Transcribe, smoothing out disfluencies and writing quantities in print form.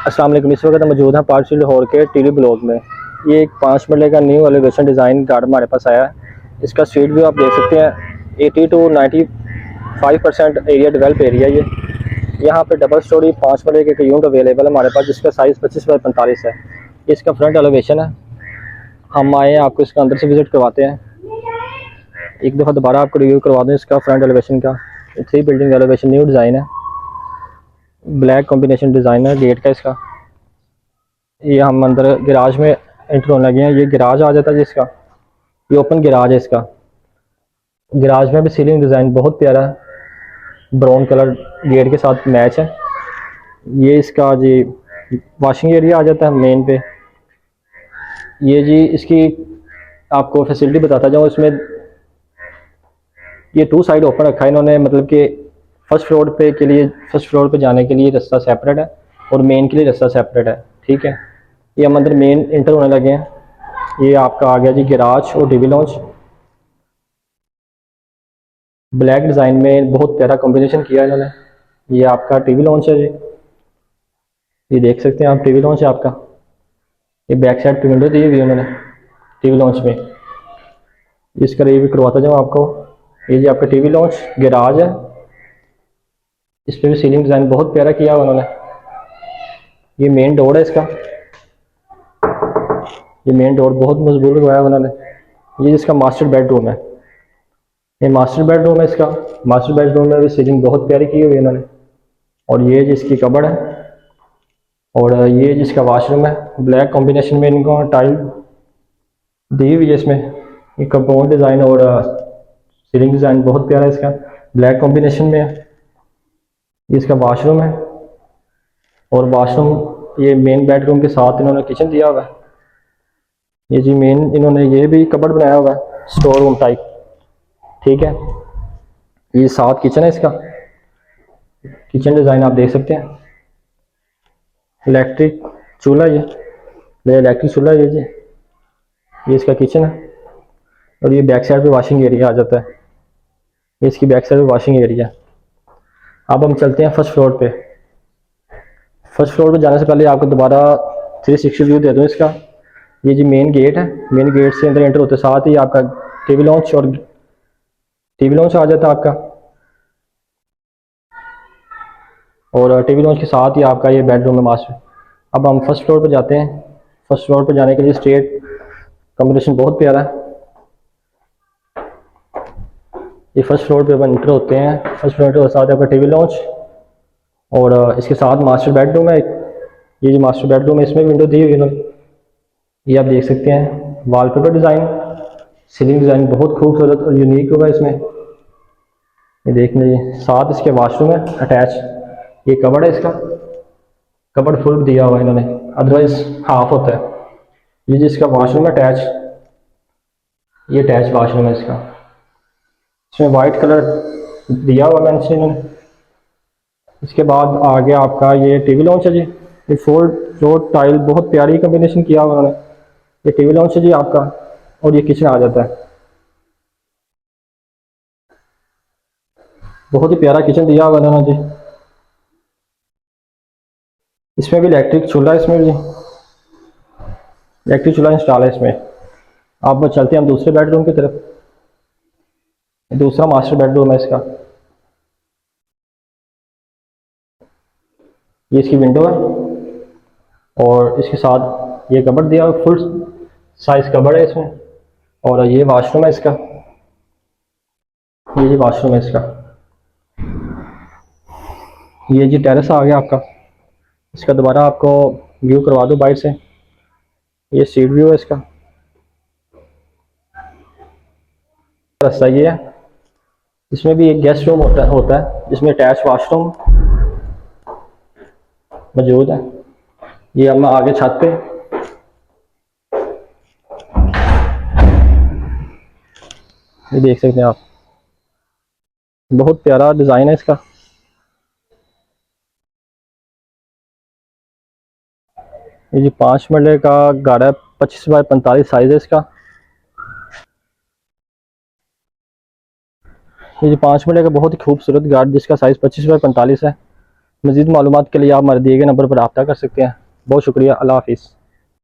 अस्सलाम वालेकुम। इस वक्त मौजूद हैं पार्क स्ट्रीट लाहौर के टीली ब्लॉक में। ये एक 5 मरले का न्यू एलिवेशन डिज़ाइन गार्डन हमारे पास आया है। इसका स्ट्रीट व्यू आप देख सकते हैं। 80 to 95% एरिया डेवलप एरिया ये। यहाँ पे डबल स्टोरी 5 मरले के यूनिट अवेलेबल है हमारे पास, जिसका साइज़ 25 बाई 45 है। इसका फ्रंट एलिवेशन है। हम आए हैं, आपको इसका अंदर से विज़िट करवाते हैं। एक दफ़ा दोबारा आपको रिव्यू करवा दूँ इसका फ्रंट एलिवेशन का। 3 बिल्डिंग एलिवेशन न्यू डिज़ाइन है, ब्लैक कॉम्बिनेशन डिज़ाइन है गेट का इसका। ये हम अंदर गैराज में एंटर होने लगे हैं। ये गैराज आ जाता है जिसका, ये ओपन गैराज है इसका। गैराज में भी सीलिंग डिज़ाइन बहुत प्यारा है, ब्राउन कलर गेट के साथ मैच है। ये इसका जी वॉशिंग एरिया आ जाता है मेन पे। ये जी इसकी आपको फैसिलिटी बताता जाऊँ। इसमें ये 2 साइड ओपन रखा है इन्होंने, मतलब कि फर्स्ट फ्लोर पे जाने के लिए रास्ता सेपरेट है और मेन के लिए रास्ता सेपरेट है। ठीक है, ये हम अंदर मेन इंटर होने लगे हैं। ये आपका आ गया जी गैराज और टीवी लॉन्च। ब्लैक डिज़ाइन में बहुत प्यारा कॉम्बिनेशन किया है इन्होंने। ये आपका टीवी लॉन्च है जी, ये देख सकते हैं आप, टीवी लॉन्च है आपका। ये बैक साइड पे विंडो दी हुई है उन्होंने टीवी लॉन्च में। इसका रिव्यू करवाता जाऊँ आपको। ये जी आपका टीवी लॉन्च गैराज है। इस पर भी सीलिंग डिज़ाइन बहुत प्यारा किया हुआ उन्होंने। ये मेन डोर है इसका, ये मेन डोर बहुत मजबूत लगाया है उन्होंने। ये इसका मास्टर बेडरूम है, ये मास्टर बेडरूम है इसका। मास्टर बेडरूम में भी सीलिंग बहुत प्यारी की हुई है इन्होंने। और ये जिसकी कबर्ड है और ये जिसका वॉशरूम है। ब्लैक कॉम्बिनेशन में इनको टाइल दी हुई है इसमें। ये कंपाउंड डिज़ाइन और सीलिंग डिज़ाइन बहुत प्यारा है इसका, ब्लैक कॉम्बिनेशन में है। ये इसका वॉशरूम है और वॉशरूम ये मेन बेडरूम के साथ इन्होंने किचन दिया हुआ है। ये जी मेन इन्होंने ये भी कबर्ड बनाया हुआ है स्टोर रूम टाइप। ठीक है, ये साथ किचन है इसका। किचन डिज़ाइन आप देख सकते हैं। इलेक्ट्रिक चूल्हा ये इलेक्ट्रिक चूल्हा ये जी, ये इसका किचन है। और ये बैक साइड पे वॉशिंग एरिया आ जाता है। ये इसकी बैक साइड पे वॉशिंग एरिया। अब हम चलते हैं फर्स्ट फ्लोर पे। फर्स्ट फ्लोर पे जाने से पहले आपको दोबारा 360 व्यू दे दूँ इसका। ये जी मेन गेट है, मेन गेट से अंदर एंटर होते साथ ही आपका टीवी लॉन्च और टीवी लॉन्च आ जाता है आपका। और टीवी लॉन्च के साथ ही आपका ये बेडरूम है मास्टर। अब हम फर्स्ट फ्लोर पे जाते हैं। फर्स्ट फ्लोर पे जाने के लिए स्ट्रेट कॉम्बिनेशन बहुत प्यारा है। ये फर्स्ट फ्लोर पे अपन एंटर होते हैं। फर्स्ट फ्लोर के साथ आपका टीवी लॉन्च और इसके साथ मास्टर बेडरूम है। ये जो मास्टर बेडरूम है इसमें विंडो दी हुई है। ये आप देख सकते हैं वॉलपेपर डिज़ाइन, सीलिंग डिज़ाइन बहुत खूबसूरत और यूनिक हुआ है इसमें। ये देख लीजिए, साथ इसके वॉशरूम है अटैच। ये कबर्ड है इसका, कबर्ड फुल दिया हुआ है इन्होंने, अदरवाइज हाफ होता है। ये जिसका वॉशरूम है अटैच, ये अटैच वॉशरूम है इसका। इसमें वाइट कलर दिया हुआ मैंने इन्होंने। इसके बाद आ गया आपका ये टीवी लॉन्च है जी। ये 4 फ्लोर टाइल बहुत प्यारी कॉम्बिनेशन किया हुआ उन्होंने। ये टीवी लॉन्च है जी आपका और ये किचन आ जाता है। बहुत ही प्यारा किचन दिया हुआ उन्होंने जी। इसमें भी इलेक्ट्रिक चूल्हा, इसमें भी इलेक्ट्रिक चूल्हा इंस्टॉल है इसमें। अब चलते हैं हम दूसरे बेडरूम की तरफ। दूसरा मास्टर बेडरूम है इसका। ये इसकी विंडो है और इसके साथ ये कबर्ड दिया हुआ, फुल साइज कबर्ड है इसमें। और ये वॉशरूम है इसका। ये जी वॉशरूम है इसका। ये जी टेरेस आ गया आपका। इसका दोबारा आपको व्यू करवा दूँ बाहर से। ये स्ट्रीट व्यू है इसका। रास्ता ये है। इसमें भी एक गेस्ट रूम होता है जिसमें अटैच वॉशरूम मौजूद है। ये हम आगे छत पे, ये देख सकते हैं आप, बहुत प्यारा डिज़ाइन है इसका। ये जी 5 मरले का घर है, 25 बाई 45 साइज है इसका। ये जो 5 मिनट का बहुत ही खूबसूरत गार्ड जिसका साइज़ 25 बाई 45 है। मज़ीद मालूमात के लिए आप हमारे दिए गए नंबर पर रब्ता कर सकते हैं। बहुत शुक्रिया। अल्लाह हाफिज़।